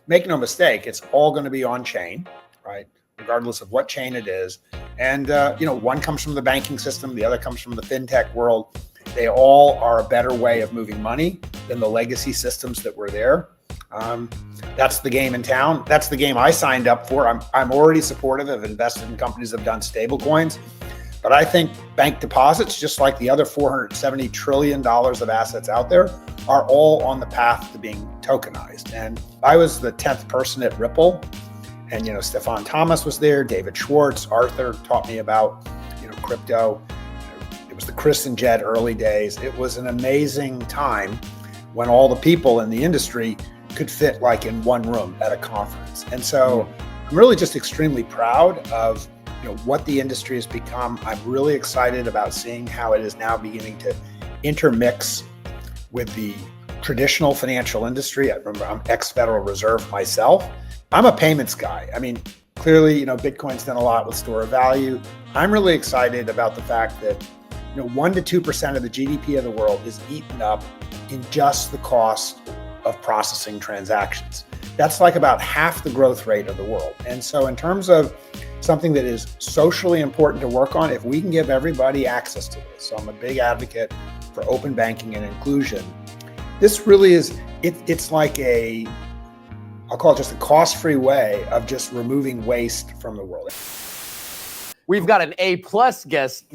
make no mistake, it's all going to be on chain, right? Regardless of what chain it is. And, one comes from the banking system, the other comes from the fintech world. They all are a better way of moving money than the legacy systems that were there. That's the game in town. That's the game I signed up for. I'm already supportive of invested in companies that have done stable coins. But I think bank deposits, just like the other $470 trillion of assets out there, are all on the path to being tokenized. And I was the 10th person at Ripple. And, Stefan Thomas was there, David Schwartz, Arthur taught me about, crypto. It was the Chris and Jed early days. It was an amazing time when all the people in the industry could fit like in one room at a conference. And so I'm really just extremely proud of what the industry has become. I'm really excited about seeing how it is now beginning to intermix with the traditional financial industry. I remember I'm ex-Federal Reserve myself. I'm a payments guy. I mean, clearly, Bitcoin's done a lot with store of value. I'm really excited about the fact that 1 to 2% of the GDP of the world is eaten up in just the cost of processing transactions. That's like about half the growth rate of the world. And so in terms of something that is socially important to work on, if we can give everybody access to this, so I'm a big advocate for open banking and inclusion, this really is, it's like I'll call it just a cost-free way of just removing waste from the world. We've got an A-plus guest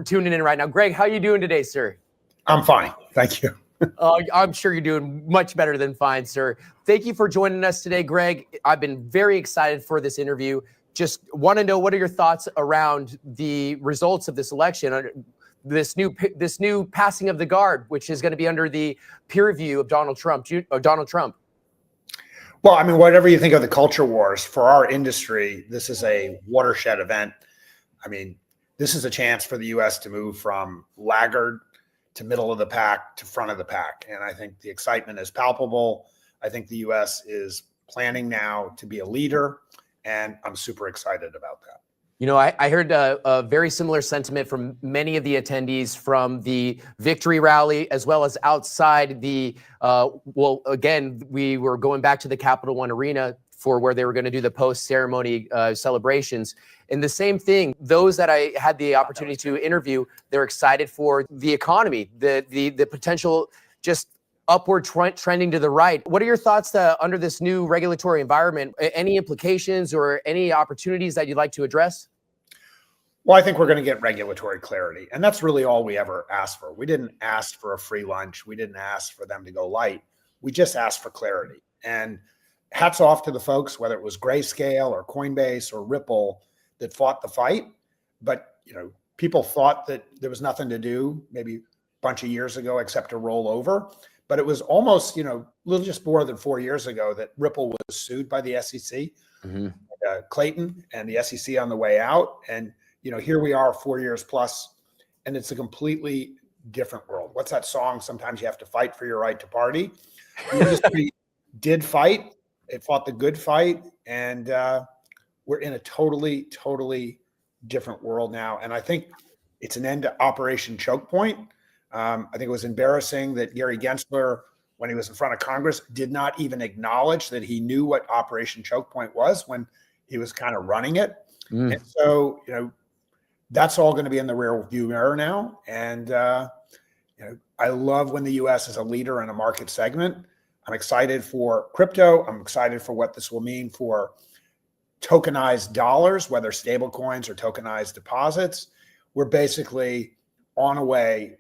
tuning in right now. Greg, how are you doing today, sir? I'm fine, thank you. I'm sure you're doing much better than fine, sir. Thank you for joining us today, Greg. I've been very excited for this interview. Just want to know, what are your thoughts around the results of this election, this new passing of the guard, which is going to be under the peer review of Donald Trump? Well, I mean, whatever you think of the culture wars, for our industry, this is a watershed event. I mean, this is a chance for the U.S. to move from laggard to middle of the pack to front of the pack. And I think the excitement is palpable. I think the U.S. is planning now to be a leader, and I'm super excited about that. I heard a very similar sentiment from many of the attendees from the victory rally, as well as outside the, again, we were going back to the Capital One Arena for where they were going to do the post-ceremony celebrations. And the same thing, those that I had the opportunity to interview, they're excited for the economy, the potential just upward trending to the right. What are your thoughts under this new regulatory environment? Any implications or any opportunities that you'd like to address? Well, I think we're going to get regulatory clarity. And that's really all we ever asked for. We didn't ask for a free lunch. We didn't ask for them to go light. We just asked for clarity. And hats off to the folks, whether it was Grayscale or Coinbase or Ripple, that fought the fight. But, people thought that there was nothing to do maybe a bunch of years ago except to roll over. But it was almost, little just more than 4 years ago that Ripple was sued by the SEC, Clayton and the SEC on the way out. And, here we are 4 years plus, and it's a completely different world. What's that song? Sometimes you have to fight for your right to party. The industry did fight. It fought the good fight. And we're in a totally, totally different world now. And I think it's an end to Operation Choke Point. I think it was embarrassing that Gary Gensler, when he was in front of Congress, did not even acknowledge that he knew what Operation Choke Point was when he was kind of running it. And so, that's all going to be in the rear view mirror now. And, I love when the U.S. is a leader in a market segment. I'm excited for crypto. I'm excited for what this will mean for tokenized dollars, whether stable coins or tokenized deposits. We're basically on a way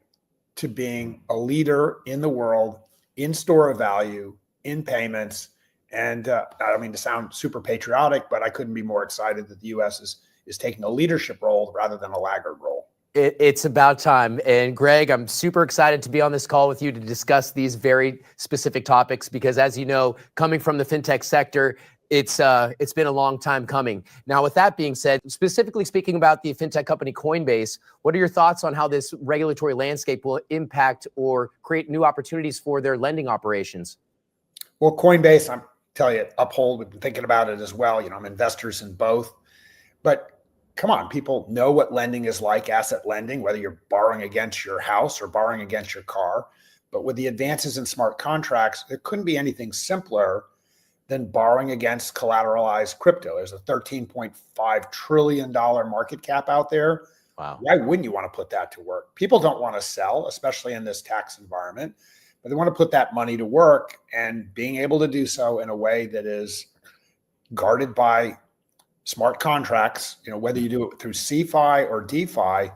to being a leader in the world, in store of value, in payments. And I don't mean to sound super patriotic, but I couldn't be more excited that the U.S. is taking a leadership role rather than a laggard role. It's about time. And Greg, I'm super excited to be on this call with you to discuss these very specific topics, because as you know, coming from the fintech sector, it's been a long time coming. Now, with that being said, specifically speaking about the fintech company Coinbase, what are your thoughts on how this regulatory landscape will impact or create new opportunities for their lending operations? Well, Coinbase, I'm telling you, Uphold, we've been thinking about it as well. I'm investors in both. But come on, people know what lending is like, asset lending, whether you're borrowing against your house or borrowing against your car. But with the advances in smart contracts, there couldn't be anything simpler than borrowing against collateralized crypto. There's a $13.5 trillion market cap out there. Wow. Why wouldn't you want to put that to work? People don't want to sell, especially in this tax environment, but they want to put that money to work, and being able to do so in a way that is guarded by smart contracts, whether you do it through CeFi or DeFi,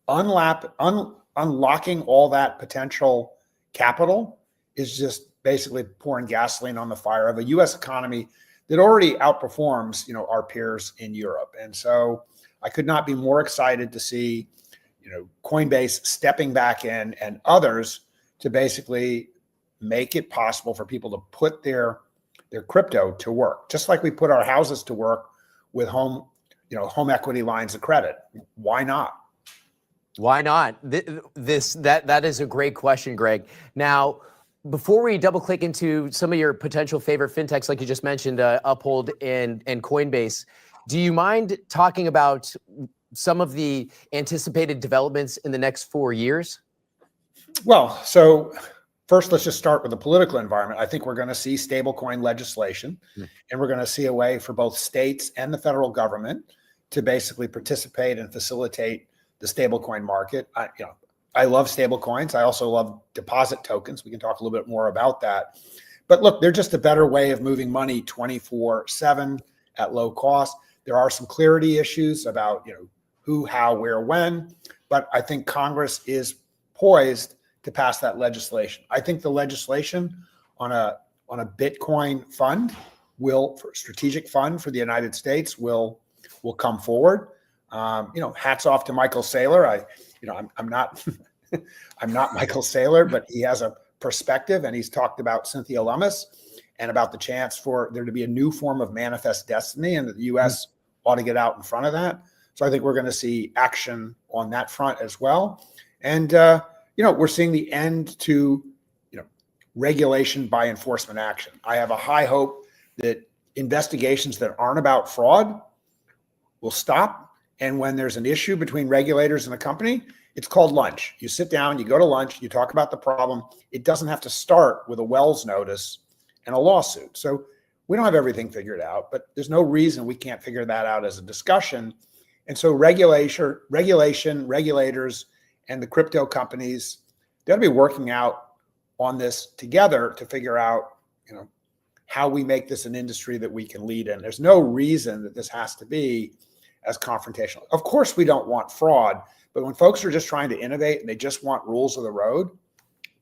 unlocking all that potential capital is just basically pouring gasoline on the fire of a U.S. economy that already outperforms, our peers in Europe. And so I could not be more excited to see, Coinbase stepping back in and others to basically make it possible for people to put their crypto to work, just like we put our houses to work with home equity lines of credit. Why not? Why not? That is a great question, Greg. Now, before we double click into some of your potential favorite fintechs, like you just mentioned, Uphold and Coinbase, do you mind talking about some of the anticipated developments in the next 4 years? Well, so first, let's just start with the political environment. I think we're going to see stablecoin legislation, and we're going to see a way for both states and the federal government to basically participate and facilitate the stablecoin market. I love stablecoins. I also love deposit tokens. We can talk a little bit more about that. But look, they're just a better way of moving money 24/7 at low cost. There are some clarity issues about who, how, where, when, but I think Congress is poised to pass that legislation. I think the legislation on a Bitcoin fund for strategic fund for the United States will come forward. Hats off to Michael Saylor. I'm not I'm not Michael Saylor, but he has a perspective, and he's talked about Cynthia Lummis and about the chance for there to be a new form of manifest destiny, and that the U.S. ought to get out in front of that. So I think we're going to see action on that front as well. And we're seeing the end to regulation by enforcement action. I have a high hope that investigations that aren't about fraud will stop. And when there's an issue between regulators and a company, it's called lunch. You sit down, you go to lunch, you talk about the problem. It doesn't have to start with a Wells notice and a lawsuit. So we don't have everything figured out, but there's no reason we can't figure that out as a discussion. And so regulation, regulators, and the crypto companies, they'll be working out on this together to figure out, how we make this an industry that we can lead in. There's no reason that this has to be as confrontational. Of course, we don't want fraud, but when folks are just trying to innovate and they just want rules of the road,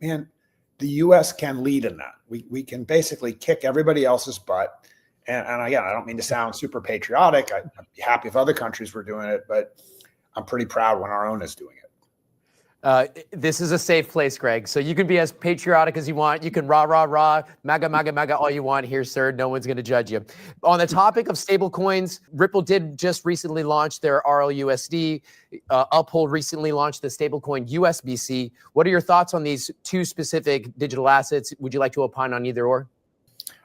man, the U.S. can lead in that. We can basically kick everybody else's butt. And again, I don't mean to sound super patriotic. I'd be happy if other countries were doing it, but I'm pretty proud when our own is doing it. This is a safe place, Greg. So you can be as patriotic as you want. You can rah, rah, rah, MAGA, MAGA, MAGA, all you want here, sir. No one's going to judge you. On the topic of stable coins, Ripple did just recently launch their RLUSD. Uphold recently launched the stablecoin USBC. What are your thoughts on these two specific digital assets? Would you like to opine on either or?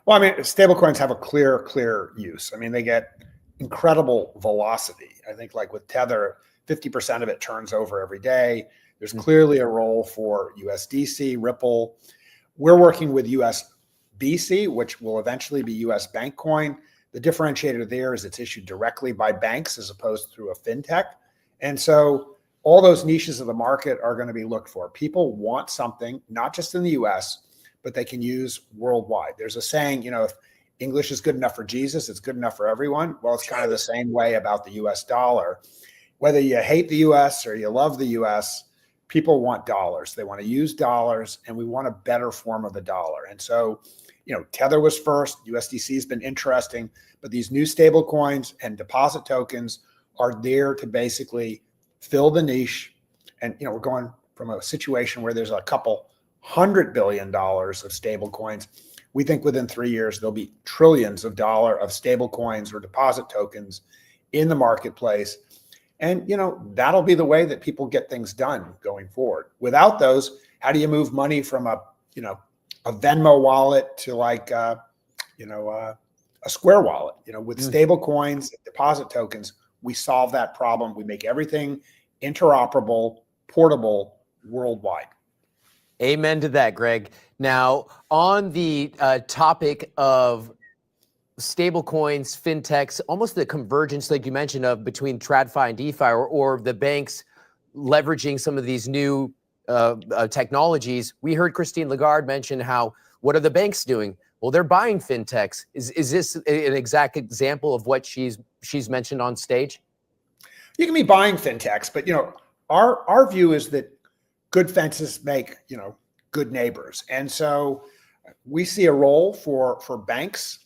Well, I mean, stablecoins have a clear use. I mean, they get incredible velocity. I think like with Tether, 50% of it turns over every day. There's clearly a role for USDC, Ripple. We're working with USBC, which will eventually be US bank coin. The differentiator there is it's issued directly by banks as opposed to through a fintech. And so all those niches of the market are going to be looked for. People want something, not just in the US, but they can use worldwide. There's a saying, if English is good enough for Jesus, it's good enough for everyone. Well, it's kind of the same way about the US dollar. Whether you hate the US or you love the US, people want dollars. They want to use dollars, and we want a better form of the dollar. And so, Tether was first. USDC has been interesting, but these new stable coins and deposit tokens are there to basically fill the niche. And, we're going from a situation where there's a couple $100 billion of stable coins. We think within 3 years, there'll be trillions of dollars of stable coins or deposit tokens in the marketplace. And, that'll be the way that people get things done going forward. Without those, how do you move money from a Venmo wallet to like, a Square wallet? With stable coins, deposit tokens, we solve that problem. We make everything interoperable, portable, worldwide. Amen to that, Greg. Now, on the topic of stable coins, fintechs, almost the convergence, like you mentioned, of between TradFi and DeFi, or the banks leveraging some of these new technologies. We heard Christine Lagarde mention how, what are the banks doing? Well, they're buying fintechs. Is this an exact example of what she's mentioned on stage? You can be buying fintechs, but our view is that good fences make good neighbors, and so we see a role for banks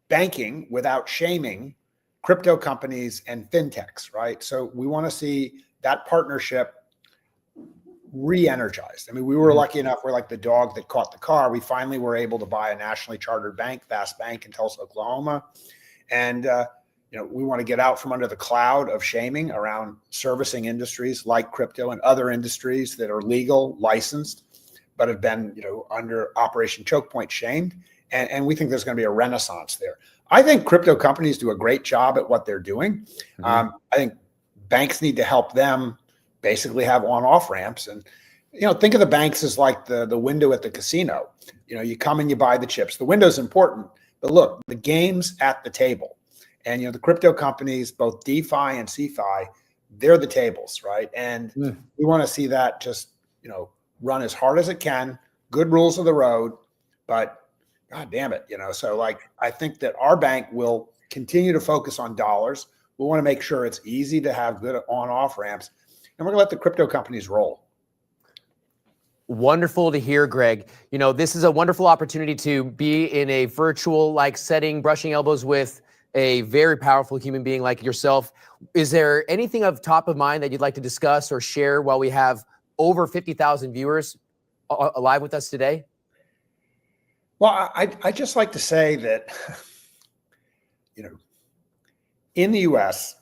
banking without shaming crypto companies and fintechs, right? So we want to see that partnership re-energized. I mean, we were lucky enough, we're like the dog that caught the car. We finally were able to buy a nationally chartered bank, Fast Bank in Tulsa, Oklahoma. And, we want to get out from under the cloud of shaming around servicing industries like crypto and other industries that are legal, licensed, but have been, under Operation Choke Point shamed. And we think there's going to be a renaissance there. I think crypto companies do a great job at what they're doing. I think banks need to help them basically have on-off ramps. And, think of the banks as like the window at the casino. You come and you buy the chips. The window's important, but look, the game's at the table. And, the crypto companies, both DeFi and CeFi, they're the tables, right? And we want to see that just, run as hard as it can, good rules of the road, but God damn it, so I think that our bank will continue to focus on dollars. We want to make sure it's easy to have good on-off ramps, and we're going to let the crypto companies roll. Wonderful to hear, Greg. This is a wonderful opportunity to be in a virtual setting, brushing elbows with a very powerful human being like yourself. Is there anything of top of mind that you'd like to discuss or share while we have over 50,000 viewers alive with us today? Well, I just like to say that, in the U.S.,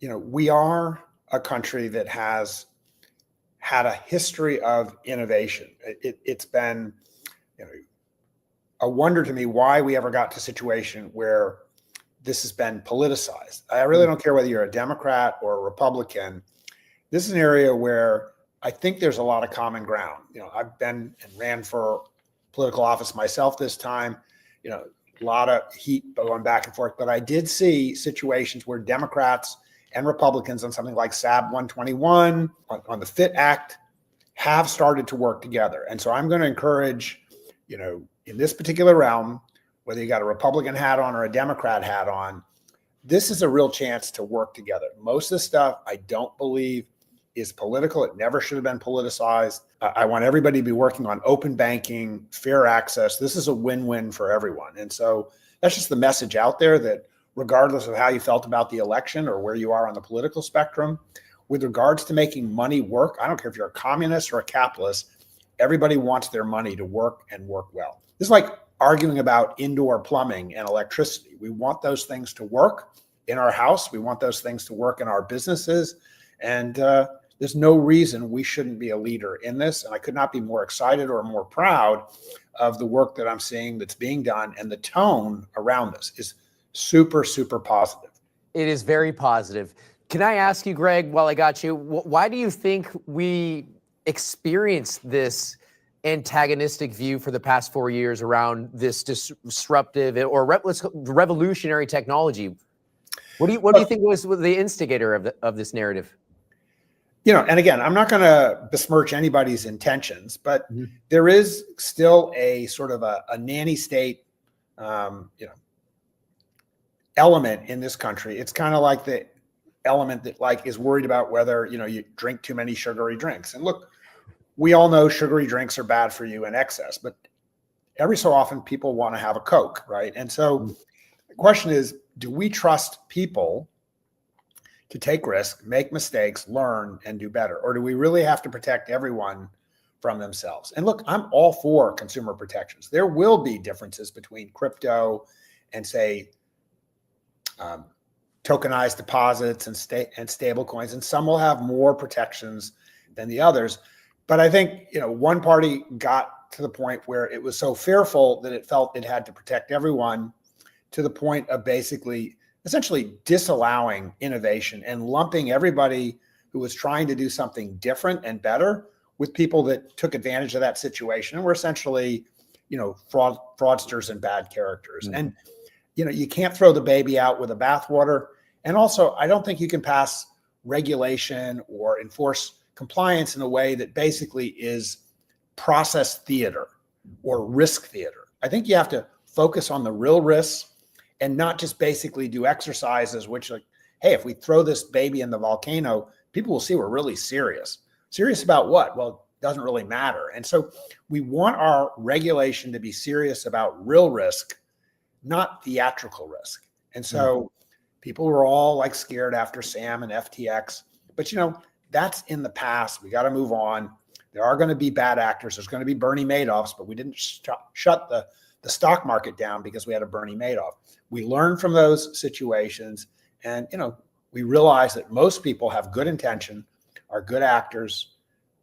we are a country that has had a history of innovation. It's been, a wonder to me why we ever got to a situation where this has been politicized. I really don't care whether you're a Democrat or a Republican. This is an area where I think there's a lot of common ground. I've been and ran for political office myself this time, a lot of heat going back and forth, but I did see situations where Democrats and Republicans on something like SAB 121, on the FIT Act, have started to work together. And so I'm going to encourage, in this particular realm, whether you got a Republican hat on or a Democrat hat on, this is a real chance to work together. Most of the stuff I don't believe is political. It never should have been politicized. I want everybody to be working on open banking, fair access. This is a win-win for everyone. And so that's just the message out there, that regardless of how you felt about the election or where you are on the political spectrum, with regards to making money work, I don't care if you're a communist or a capitalist, everybody wants their money to work and work well. This is like arguing about indoor plumbing and electricity. We want those things to work in our house. We want those things to work in our businesses. And there's no reason we shouldn't be a leader in this. And I could not be more excited or more proud of the work that I'm seeing that's being done. And the tone around this is super, super positive. It is very positive. Can I ask you, Greg, while I got you, why do you think we experienced this antagonistic view for the past 4 years around this disruptive or revolutionary technology? What do you think was the instigator of this narrative? And again, I'm not going to besmirch anybody's intentions, but there is still a sort of a nanny state, element in this country. It's kind of like the element that is worried about whether, you drink too many sugary drinks. And look, we all know sugary drinks are bad for you in excess, but every so often people want to have a Coke, right? And so the question is, do we trust people to take risks, make mistakes, learn, and do better? Or do we really have to protect everyone from themselves? And look, I'm all for consumer protections. There will be differences between crypto and, say, tokenized deposits and stable coins, and some will have more protections than the others. But I think, one party got to the point where it was so fearful that it felt it had to protect everyone, to the point of essentially disallowing innovation and lumping everybody who was trying to do something different and better with people that took advantage of that situation and were essentially, fraudsters and bad characters. And, you can't throw the baby out with the bathwater. And also, I don't think you can pass regulation or enforce compliance in a way that basically is process theater or risk theater. I think you have to focus on the real risks and not just basically do exercises, which like, hey, if we throw this baby in the volcano, people will see we're really serious. Serious about what? Well, it doesn't really matter. And so we want our regulation to be serious about real risk, not theatrical risk. And so people were all like scared after Sam and FTX, but that's in the past. We got to move on. There are going to be bad actors. There's going to be Bernie Madoffs, but we didn't shut the stock market down because we had a Bernie Madoff. We learned from those situations, and we realize that most people have good intention, are good actors.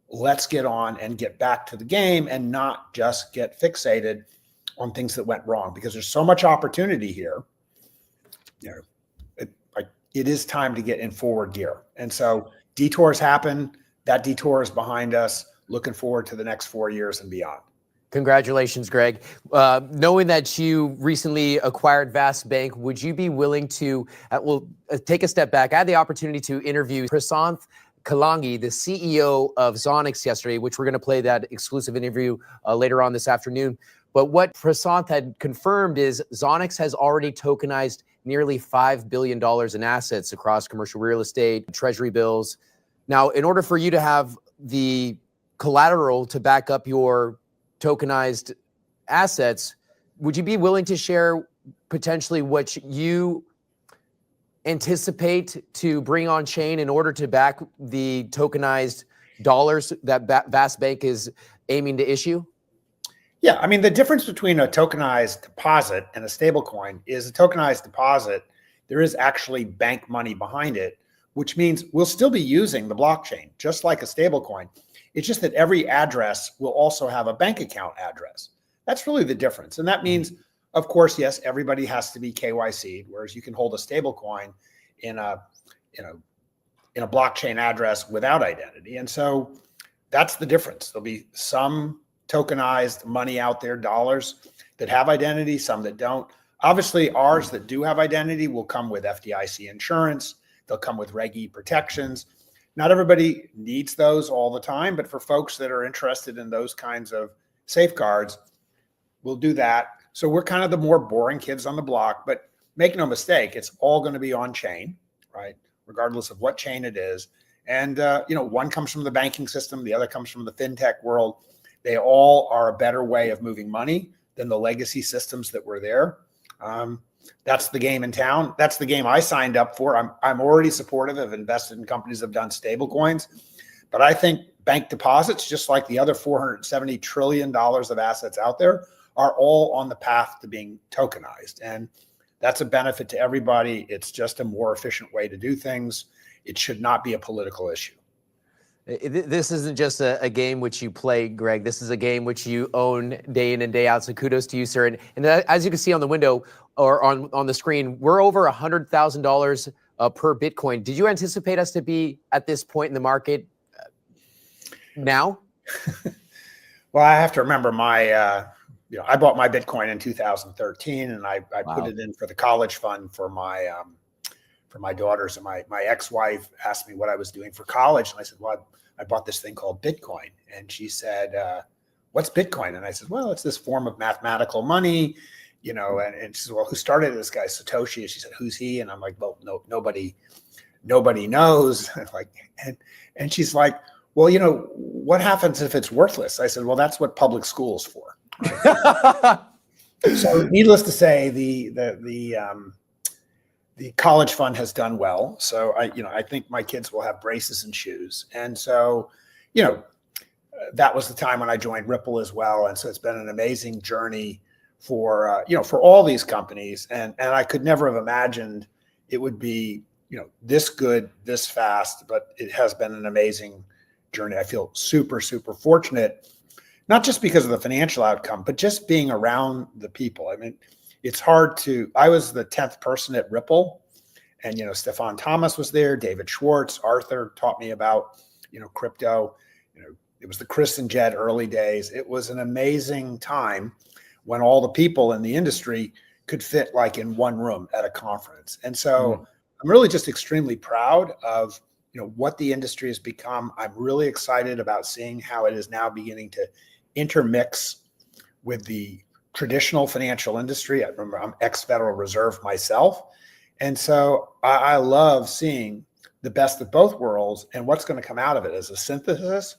Let's get on and get back to the game and not just get fixated on things that went wrong, because there's so much opportunity here. It is time to get in forward gear. And so detours happen. That detour is behind us. Looking forward to the next 4 years and beyond. Congratulations, Greg. Knowing that you recently acquired Vast Bank, would you be willing to, take a step back? I had the opportunity to interview Prasanth Kalangi, the CEO of Zonix yesterday, which we're going to play that exclusive interview later on this afternoon. But what Prasanth had confirmed is Zonix has already tokenized nearly $5 billion in assets across commercial real estate, treasury bills. Now, in order for you to have the collateral to back up your tokenized assets, would you be willing to share potentially what you anticipate to bring on chain in order to back the tokenized dollars that Vast Bank is aiming to issue? Yeah, I mean, the difference between a tokenized deposit and a stablecoin is a tokenized deposit, there is actually bank money behind it, which means we'll still be using the blockchain, just like a stablecoin. It's just that every address will also have a bank account address. That's really the difference. And that means, of course, yes, everybody has to be KYC'd, whereas you can hold a stablecoin in a blockchain address without identity. And so that's the difference. There'll be some tokenized money out there, dollars that have identity, some that don't. Obviously, ours that do have identity will come with FDIC insurance. They'll come with Reg E protections. Not everybody needs those all the time, but for folks that are interested in those kinds of safeguards, we'll do that. So we're kind of the more boring kids on the block, but make no mistake, it's all going to be on chain, right? Regardless of what chain it is. And, one comes from the banking system, the other comes from the fintech world. They all are a better way of moving money than the legacy systems that were there. That's the game in town. That's the game I signed up for. I'm already supportive of invested in companies that have done stable coins, but I think bank deposits, just like the other $470 trillion of assets out there, are all on the path to being tokenized. And that's a benefit to everybody. It's just a more efficient way to do things. It should not be a political issue. This isn't just a game which you play, Greg. This is a game which you own day in and day out. So kudos to you, sir. And as you can see on the window or on the screen, we're over $100,000 per Bitcoin. Did you anticipate us to be at this point in the market now? Well, I have to remember I bought my Bitcoin in 2013, and I put it in for the college fund for my daughters. And my ex-wife asked me what I was doing for college. And I said, well, I bought this thing called Bitcoin. And she said, what's Bitcoin? And I said, well, it's this form of mathematical money, and she said, well, who started this guy? Satoshi. And she said, who's he? And I'm like, well, no, nobody knows. And she's like, well, what happens if it's worthless? I said, well, that's what public school's for. Right? So needless to say, the college fund has done well. So I think my kids will have braces and shoes. And so, that was the time when I joined Ripple as well. And so it's been an amazing journey for all these companies. And I could never have imagined it would be, this good, this fast, but it has been an amazing journey. I feel super, super fortunate, not just because of the financial outcome, but just being around the people. I mean, it's hard I was the 10th person at Ripple, and, Stefan Thomas was there, David Schwartz, Arthur taught me about, crypto. It was the Chris and Jed early days. It was an amazing time. when all the people in the industry could fit like in one room at a conference. And so I'm really just extremely proud of, what the industry has become. I'm really excited about seeing how it is now beginning to intermix with the traditional financial industry. I remember I'm ex-Federal Reserve myself. And so I love seeing the best of both worlds, and what's going to come out of it as a synthesis.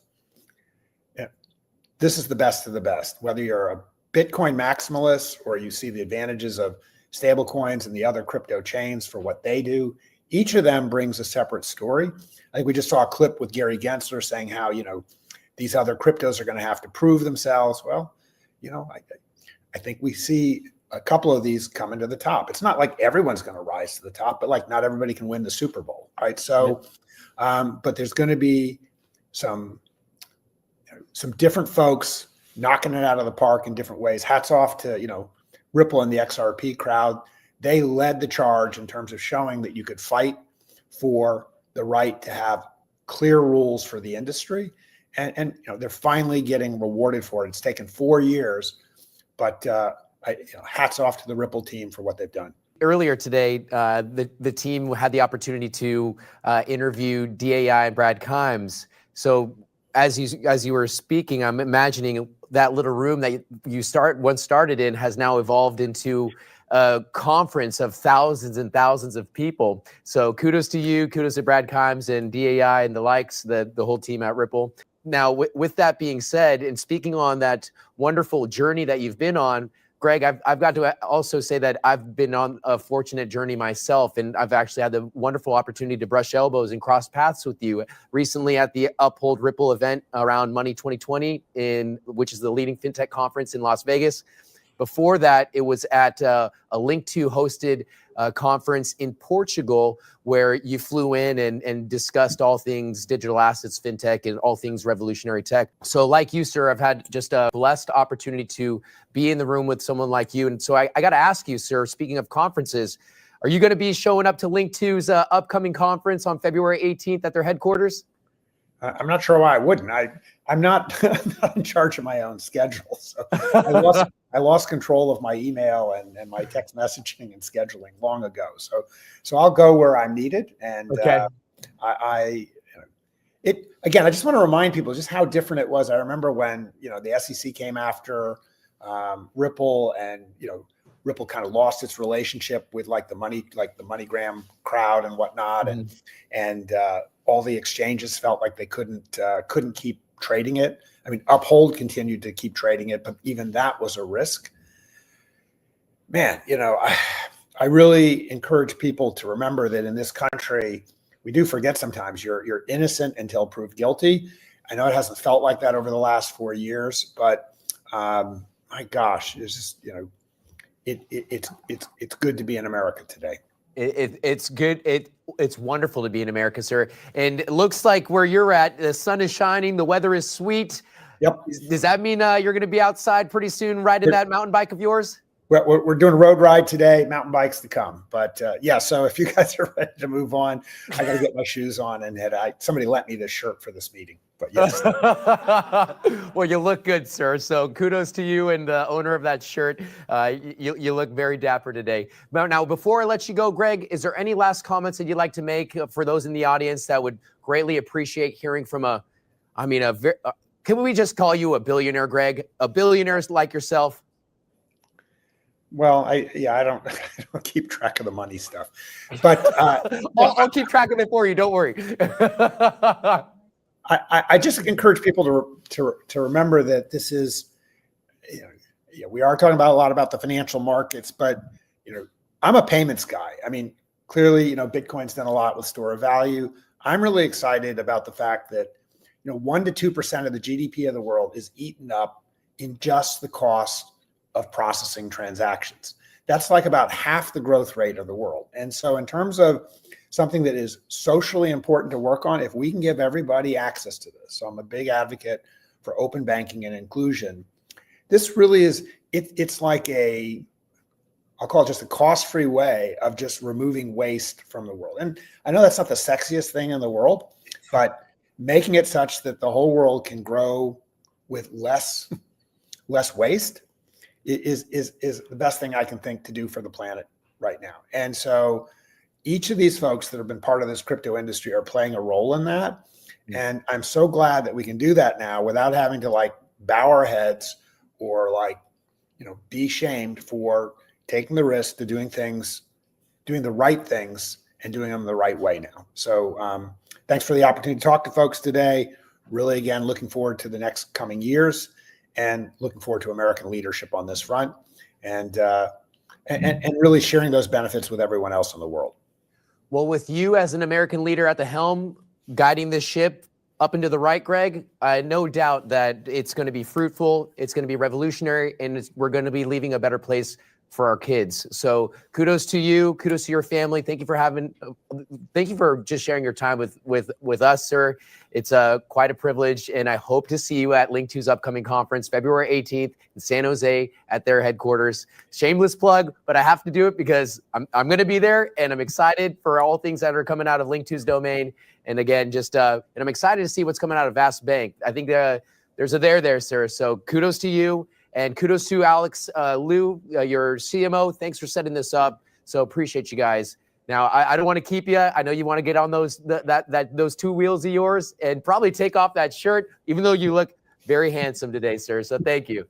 This is the best of the best, whether you're a Bitcoin maximalist or you see the advantages of stable coins and the other crypto chains for what they do. Each of them brings a separate story. I think we just saw a clip with Gary Gensler saying how, these other cryptos are going to have to prove themselves. Well, I think we see a couple of these coming to the top. It's not like everyone's going to rise to the top, but like not everybody can win the Super Bowl, right? So, but there's going to be some different folks knocking it out of the park in different ways. Hats off to, Ripple and the XRP crowd. They led the charge in terms of showing that you could fight for the right to have clear rules for the industry. And they're finally getting rewarded for it. It's taken 4 years, but hats off to the Ripple team for what they've done. Earlier today, the team had the opportunity to interview DAI and Brad Kimes. So as you were speaking, I'm imagining that little room that you once started in has now evolved into a conference of thousands and thousands of people. So kudos to you, kudos to Brad Kimes and DAI and the likes, the whole team at Ripple. Now, with that being said, and speaking on that wonderful journey that you've been on, Greg, I've got to also say that I've been on a fortunate journey myself, and I've actually had the wonderful opportunity to brush elbows and cross paths with you recently at the Uphold Ripple event around Money 2020, which is the leading fintech conference in Las Vegas. Before that, it was at a Link2 hosted conference in Portugal, where you flew in and discussed all things digital assets, fintech, and all things revolutionary tech. So like you, sir, I've had just a blessed opportunity to be in the room with someone like you. And so I got to ask you, sir, speaking of conferences, are you going to be showing up to Link2's upcoming conference on February 18th at their headquarters? I'm not sure why I wouldn't. I'm not in charge of my own schedule. So I lost control of my email and my text messaging and scheduling long ago. So I'll go where I'm needed. And okay. I just want to remind people just how different it was. I remember when, the SEC came after Ripple, and, Ripple kind of lost its relationship with the MoneyGram crowd and whatnot. And all the exchanges felt like they couldn't keep trading it. I mean, Uphold continued to keep trading it, but even that was a risk. Man, I really encourage people to remember that in this country, we do forget sometimes you're innocent until proved guilty. I know it hasn't felt like that over the last 4 years, but my gosh, it's just, it's good to be in America today. It's good. It's wonderful to be in America, sir. And it looks like where you're at, the sun is shining, the weather is sweet. Yep. Does that mean you're going to be outside pretty soon riding that mountain bike of yours? We're doing a road ride today, mountain bikes to come. But yeah, so if you guys are ready to move on, I got to get my shoes on and head out. Somebody lent me this shirt for this meeting. But yes. Well, you look good, sir. So kudos to you and the owner of that shirt. You look very dapper today. Now, before I let you go, Greg, is there any last comments that you'd like to make for those in the audience that would greatly appreciate hearing from can we just call you a billionaire, Greg? A billionaire like yourself? Well, I don't keep track of the money stuff, but I'll keep track of it for you. Don't worry. I just encourage people to remember that this is, we are talking about a lot about the financial markets, but I'm a payments guy. I mean, clearly, Bitcoin's done a lot with store of value. I'm really excited about the fact that 1% to 2% of the GDP of the world is eaten up in just the cost of processing transactions. That's like about half the growth rate of the world. And so in terms of something that is socially important to work on, if we can give everybody access to this, so I'm a big advocate for open banking and inclusion. This really is, it's like I'll call it just a cost-free way of just removing waste from the world. And I know that's not the sexiest thing in the world, but making it such that the whole world can grow with less waste is the best thing I can think to do for the planet right now. And so each of these folks that have been part of this crypto industry are playing a role in that. And I'm so glad that we can do that now without having to like bow our heads or like, be shamed for taking the risk to doing the right things and doing them the right way now. So thanks for the opportunity to talk to folks today. Really, again, looking forward to the next coming years and looking forward to American leadership on this front and really sharing those benefits with everyone else in the world. Well, with you as an American leader at the helm, guiding this ship up and to the right, Greg, I no doubt that it's going to be fruitful, it's going to be revolutionary, and we're going to be leaving a better place for our kids. So kudos to you, kudos to your family. Thank you for just sharing your time with us, sir. It's quite a privilege, and I hope to see you at Link2's upcoming conference, February 18th in San Jose at their headquarters. Shameless plug, but I have to do it because I'm going to be there, and I'm excited for all things that are coming out of Link2's domain. And again, and I'm excited to see what's coming out of Vast Bank. I think there's a there, sir. So kudos to you. And kudos to Alex Liu, your CMO. Thanks for setting this up. So appreciate you guys. Now, I don't want to keep you. I know you want to get on those two wheels of yours and probably take off that shirt, even though you look very handsome today, sir. So thank you.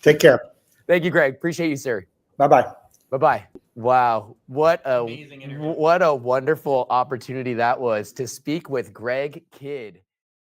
Take care. Thank you, Greg. Appreciate you, sir. Bye-bye. Bye-bye. Wow. What a wonderful opportunity that was to speak with Greg Kidd.